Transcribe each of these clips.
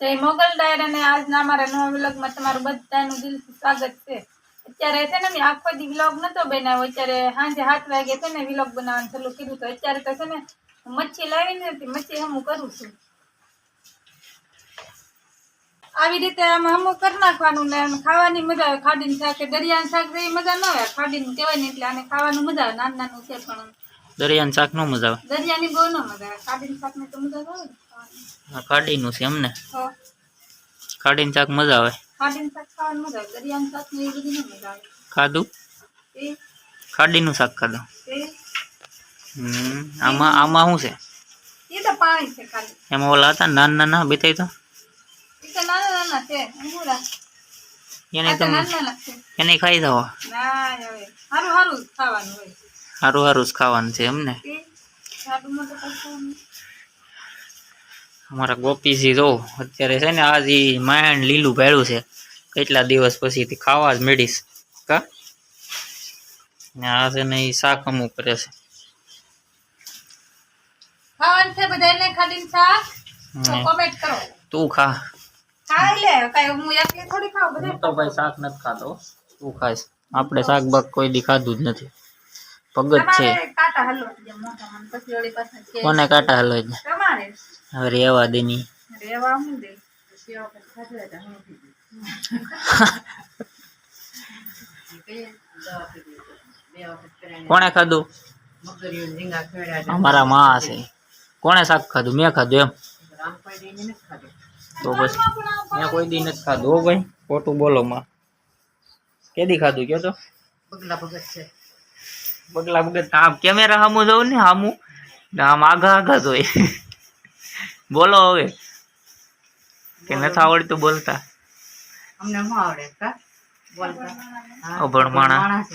જય મોગલ ડાયર અને આજના અમારા નવા વ્લોગમાં તમારું બધાનું દિલથી સ્વાગત છે। અત્યારે છે ને મેં આખો દી વ્લોગ નતો બનાવ્યો, અત્યારે સાંજે 7 વાગે છે ને વ્લોગ બનાવવાનું ચાલુ કર્યું। તો અત્યારે તો છે ને મચ્છી લાવીને મચ્છી હમું કરું છું। આવી રીતે આમાં હમું કરી નાખવાનું ને ખાવાની મજા આવે। ખાડીનું શાક દરિયાનું શાક જેવી મજા ન આવે, ખાડીનું કહેવાય ને એટલે આને ખાવાનું મજા આવે। નાનું નાનું છે પણ દરિયાનું શાક નો મજા આવે, દરિયાની બહુ ન મજા આવે, ખાડીનું શાક ને તો મજા આવે ને। ખાડીનું છે એમને? ખાડીનું શાક મજા આવે, ખાડીનું શાક ખાવાની મજા આવે, દરિયાનું શાક ને એ બધી ન મજા આવે। ખાધું ખાડીનું શાક ખાધું? આમાં શું છે? એ તો પાણી છે ખાલી। એમાં ઓલા હતા નાના નાના બેતાઈ તો એ તો નાના નાના છે અંગુરા, એને તમે નાના નાના છે એને ખાઈ જાવ? ના હવે હારું હારું ખાવાનું હોય, હારું હારું જ ખાવાનું છે એમને? ખાડું માં તો ખાવાનું। અમારા ગોપીજી જો અત્યારે છે ને આજ માંડ લીલું ભેળું છે, કેટલા દિવસ પછીથી ખાવા જ મેળીશ કા ને આ છે ને એ શાક અમુક કરે છે। ખાવાનું છે બધાને ખાડીનું શાક તો કોમેન્ટ કરો। તું ખા, ખાઈ લે કાઈ હું એકલી થોડી ખાવ, બધા હું તો ભાઈ શાક નથી ખાતો, તું ખાઈશ। આપણે શાક બાક કોઈ દી ખાધું જ નથી, પગત છે। કાટા હલવા દે મોટા મને, પછી ઓલી પાસે કે કોને કાંટા હલવાઈ જાય? તમારે હવે રેવા દેની, રેવા હું દે સેવા પર ખાધે હતા હું કોણે ખાધું? અમારા માં છે। કોણે શાક ખાધું? મેં ખાધું એમ? તો બસ મેં કોઈ દી નથી ખાધું હો ભાઈ, ખોટું બોલો માં। કેદી ખાધું કયો તો? પગલા ભગત છે, પગલા ભગત આમ કેમેરા સામું જવું ને, સામું આમ આગા આગા જોઈ બોલો હવે, કે નથી આવડતું બોલતા? અમને શું આવડે કા બોલતા? અભણ માણસ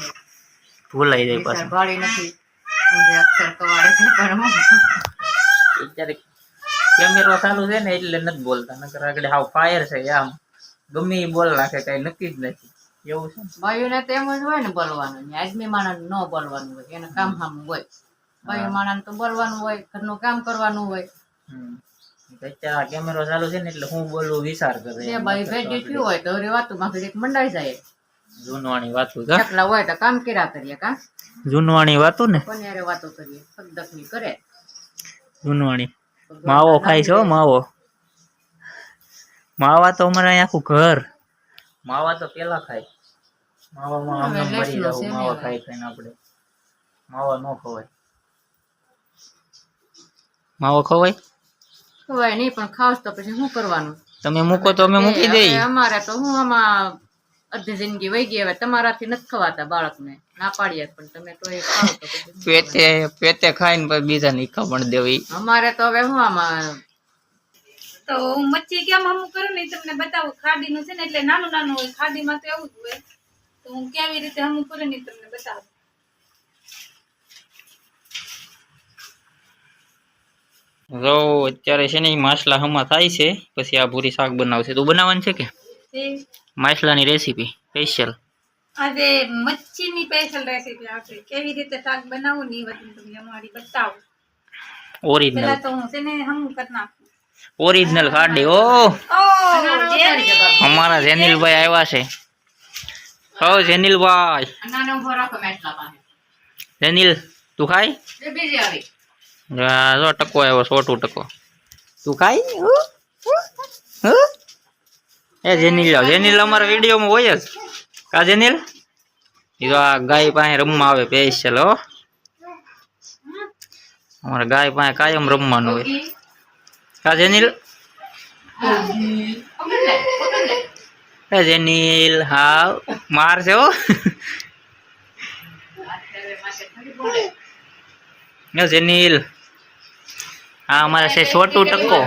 ભૂલાઈ જાય પાછું, ભાળી નથી અક્ષર તો વાળે છે પણ અત્યારે કેમેરો ચાલુ છે ને એટલે નથી બોલતા, નકર આગળ હાવ ફાયર છે આમ ગમે એ બોલ નાખે, કઈ નક્કી જ નથી એવું છે। ભાઈઓને તો એમ જ હોય ને બોલવાનું, આદમી માણસ ન બોલવાનું હોય, એને કામ સામું હોય। ભાઈઓ માણસ તો બોલવાનું હોય, ઘરનું કામ કરવાનું હોય। અત્યારે કેમેરો ચાલુ છે ને એટલે હું બોલવું વિચાર કરે, ભાઈ ભેગી થયું હોય તો વાતું માં ઘડીક મંડાઈ જાય, જૂનવાણી વાતું એટલા હોય તો કામ કર્યા કરીએ કા જૂનવાણી વાતું ને, કોને યારે વાતો કરીએ સબદક ની કરે જૂનવાણી। માવો ખાય છો? માવો માવા તો અમારે અહીંયા આખું ઘર માવા તો પેલા ખાય, માવામાં આમ મરી જવું માવા ખાઈ ખાઈને। આપણે માવા ન ખવાય, માવો ખવાય ખવાય નહીં પણ ખાવસ તો પછી શું કરવાનું? તમે મૂકો તો અમે મૂકી દઈએ। અમારે તો હું આમાં અડધી જિંદગી વહી ગઈ, હવે તમારાથી નથી ખવાતા બાળકને, ના પાડીએ પણ તમે તો એ ખાવ તો પેતે પેતે ખાઈને પછી બીજાને ઈખા પણ દેવી। અમારે તો હવે હું આમાં તો હું મચ્છી કેમ હમું કરું ને તમને બતાવું। ખાડીનું છે ને એટલે નાનું નાનું હોય, ખાડીમાં તો એવું જ હોય, તો હું કેવી રીતે હમું કરું ને તમને બતાવું। જો અત્યારે છે ને માછલા હમા થાય છે, પછી આ ભૂરી શાક બનાવશે। તું બનાવવાનું છે કે માછલાની રેસીપી સ્પેશિયલ? આજે મચ્છીની સ્પેશિયલ રેસીપી આપે, કેવી રીતે શાક બનાવવું ને એ બધું તમને અમારી બતાવું। ઓરિજિનલ પેલા તો હું છે ને હમું કરી નાખું, ઓરિજિનલ ખાડી। ઓ અમારા જેનિલભાઈ આવ્યા છે। હો જેનિલભાઈ, જેનિલ તું ખાય? જો ટકો આવ્યો, 100 ટકો। તું ખાય? એ જેનિલ જાવ, જેનિલ અમારા વિડીયોમાં હોય જ કા જેનિલ? એ તો આ ગાય પાસે રમવા આવે સ્પેશિયલ હો, અમારા ગાય પાસે કાયમ રમવાનું હોય કા જેનિલ? એ જેનિલ હા મારશે હો જેનિલ। હા અમારે છે 100 ટકો।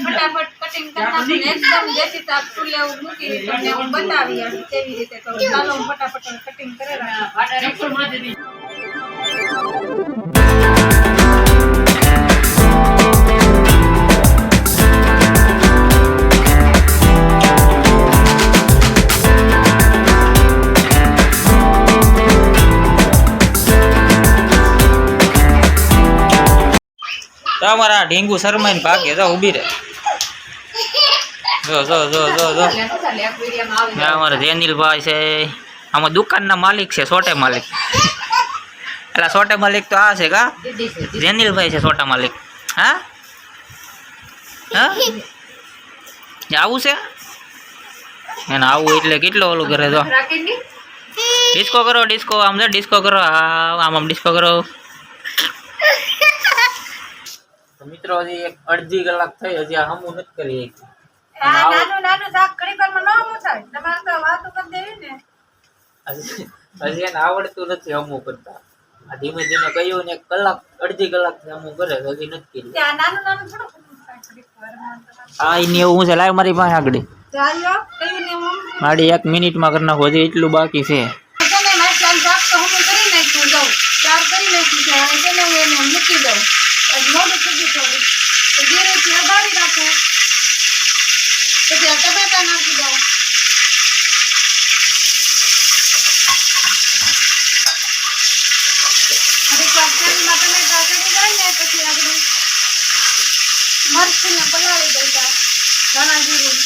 ફટાફટ કટિંગ કરી નાખું, એકદમ દેશી શાક ચૂલે મૂકી તમને હું બતાવી કેવી રીતે, તો ચાલો હું ફટાફટ કટિંગ કરી રાખું। તો અમારા ઢીંગુ શરમાઈને ભાગે જો ઊભી રહે જો જો જો જો જો ને અમારા જેનિલભાઈ છે આમાં દુકાનના માલિક છે છોટે માલિક એટલે છોટે માલિક તો આ છે કા જેનિલભાઈ છે છોટા માલિક હા હા આવું છે એને આવું એટલે કેટલો ઓલું કરે તો ડિસ્કો કરો ડિસ્કો આમ જો ડિસ્કો કરો હા આમ આમ ડિસ્કો કરો મિત્રો હજી એક અડધી કલાક થઈ હજી આ હમું નથી કરી નાનું નાનું શાક ઘડી વારમાં ન હમું થાય તમારે તો વાતો કરી દેવી ને હજી એને આવડતું નથી હમું કરતા આ ધીમે ધીમે કહ્યું ને એક કલાક અડધી કલાક થી હમું કરે તો હજી નથી કર્યું ત્યાં નાનું નાનું થોડું હમું થાય ઘડીક વારમાં હા એની એવું હું છે લાવ મારી પાસે આગળ ચાલ્યો કયું ને હું મારી 1 મિનિટમાં કરી નાખો હજી એટલું બાકી છે તમે માછલાનું શાક તો હમું કરી નાખ્યું જાઉં ચાર કરી નાખ્યું છે હવે તેને હું એને મૂકી દઉં મોડું થઈ ગયું થોડું તો ધીરેથી અડાડી રાખો પછી આ ટમેટા નાખી દઉં એકવાર તેલમાં ટમેટા ચડી જાય ને પછી આપણે મરચું ને પલાળી દઈશું ધાણા જીરું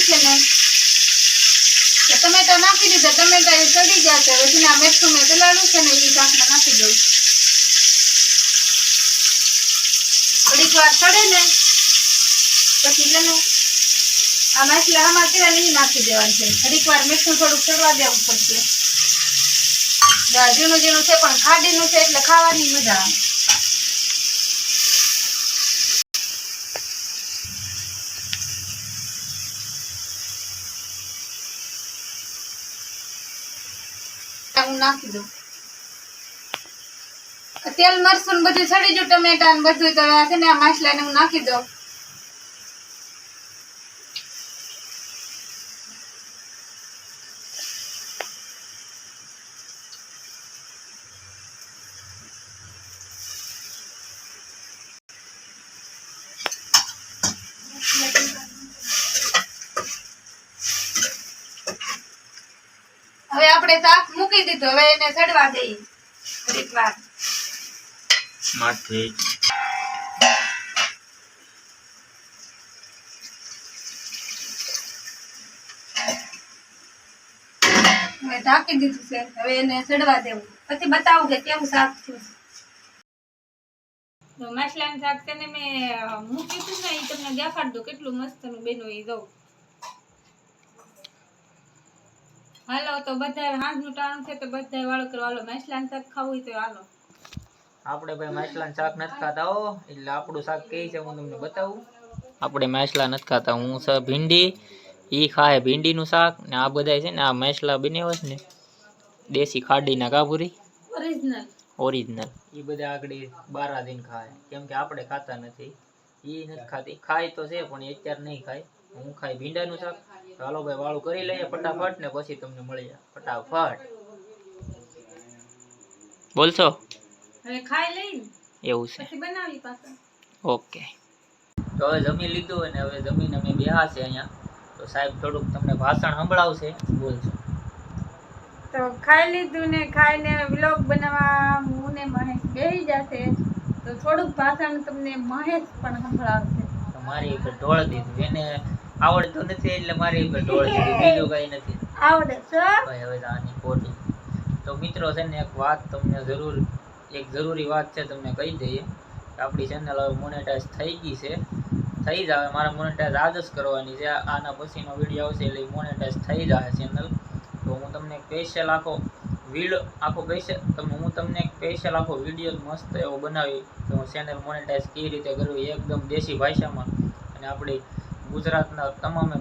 છે ને ટમેટા નાખી દીધા ટમેટા એ ચડી ગયા છે પછી આ મેઠું મેં પલાળ્યું છે ને એ શાકમાં નાખી દઉં થોડીક વાર ચડે ને પછી છે ને આ માછલા આમાં તેલ નહીં નાખી દેવાનું છે થોડીક વાર મીઠું થોડુંક ચડવા દેવું પડશે ઝીણું ઝીણું છે પણ ખાડીનું છે એટલે ખાવાની મજા આવે હું નાખી દઉં તેલ મરચું બધું સડી ગયું ટમેટા ને બધું તો છે ને આ માછલા ને હું નાખી દઉં હવે આપણે શાક મૂકી દીધું હવે એને ચડવા દઈએ થોડીક વાર માથે હવે ઢાંકી દીધું છે હવે એને ચડવા દેવું પછી બતાવું કે કેવું શાક થયું તો માછલાનું શાક છે ને મેં મૂક્યું હતું ને એ તમને દેખાડ દઉં કેટલું મસ્તનું બેનું એ દઉં હાલો તો બધા હાંજનું ટાણું છે તો બધા વાળો કરવા હાલો માછલાનું શાક ખાવું હોય તો હાલો આપણે ભાઈ માછલાનું શાક નથી ખાતા હો એટલે આપણું શાક કેવી છે હું તમને બતાવું આપણે માછલા નથી ખાતા હું છે ભીંડી ઈ ખાય ભીંડીનું શાક ને આ બધા છે ને આ માછલા બનાવ્યા છે ને દેશી ખાડીના કાબુરી ઓરિજિનલ એ બધા આગળ બારા દિન ખાય કેમ કે આપણે ખાતા નથી એ નથી ખાતી ખાય તો છે પણ અત્યારે નહીં ખાય હું ખાય ભીંડાનું શાક હાલો ભાઈ વાળું કરી લઈએ ફટાફટ ને પછી તમને મળી જાય ફટાફટ બોલશો હવે ખાઈ લઈને એવું છે પછી બનાવી પાછા ઓકે તો હવે જમી લીધું અને હવે જમીને અમે બેહા છે અહીંયા તો સાહેબ થોડુંક તમને ભાષણ સંભળાવશે બોલશો તો ખાઈ લીધું ને ખાઈને વ્લોગ બનાવવા હું ને મહેશ બેસી જશે તો થોડુંક ભાષણ તમને મહેશ પણ સંભળાવશે મારી ઉપર ઢોળ દીધું એને આવડતું નથી એટલે મારી ઉપર ઢોળ દીધું બીજું કઈ નથી આવડે છે ભાઈ હવે આની ખોટી તો મિત્રો છે ને એક વાત તમને જરૂરી વાત છે તમને કહી દઈએ કે આપણી ચેનલ હવે મોનેટાઈઝ થઈ ગઈ છે થઈ જાય મારે મોનેટાઈઝ આજ જ કરવાની છે આના પછીનો વિડીયો આવશે એટલે મોનેટાઈઝ થઈ જાય ચેનલ તો હું તમને સ્પેશિયલ આખો વિડીયો મસ્ત એવો બનાવી તો હું ચેનલ મોનેટાઈઝ કેવી રીતે કરવી એકદમ દેશી ભાષામાં અને આપણી ગુજરાતના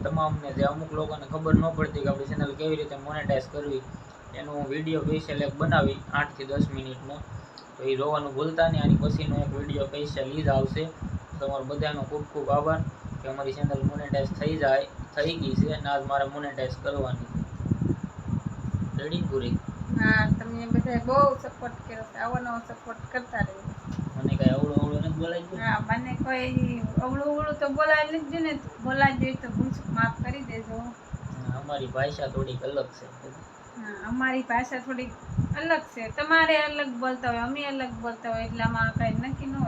તમામને જે અમુક લોકોને ખબર ન પડતી કે આપણી ચેનલ કેવી રીતે મોનેટાઈઝ કરવી એનું વિડીયો સ્પેશિયલ એક બનાવી 8 થી 10 મિનિટનો તો એ જોવાનું ભૂલતા નહીં આની પછીનો એક વિડીયો સ્પેશિયલ જ આવશે તમારો બધાનો ખૂબ ખૂબ આભાર કે અમારી ચેનલ મોનેટાઈઝ થઈ ગઈ છે અને આજ મારે મોનેટાઈઝ કરવાની રેડી પૂરી હા તમે બધા બહુ સપોર્ટ કર્યો છે, આવો નવો સપોર્ટ કરતા રહેજો. મને કઈ અવળું અવળું નથી બોલાઈ ગયું. હા મને કોઈ અવળું અવળું તો બોલાય નથી ગયું ને, બોલાય જોઈએ તો ભૂલ ચૂક માફ કરી દેજો. અમારી ભાષા થોડીક અલગ છે. હા અમારી ભાષા થોડીક અલગ છે, તમારે અલગ બોલતા હોય અમે અલગ બોલતા હોય એટલે આમાં કઈ નક્કી ન હોય.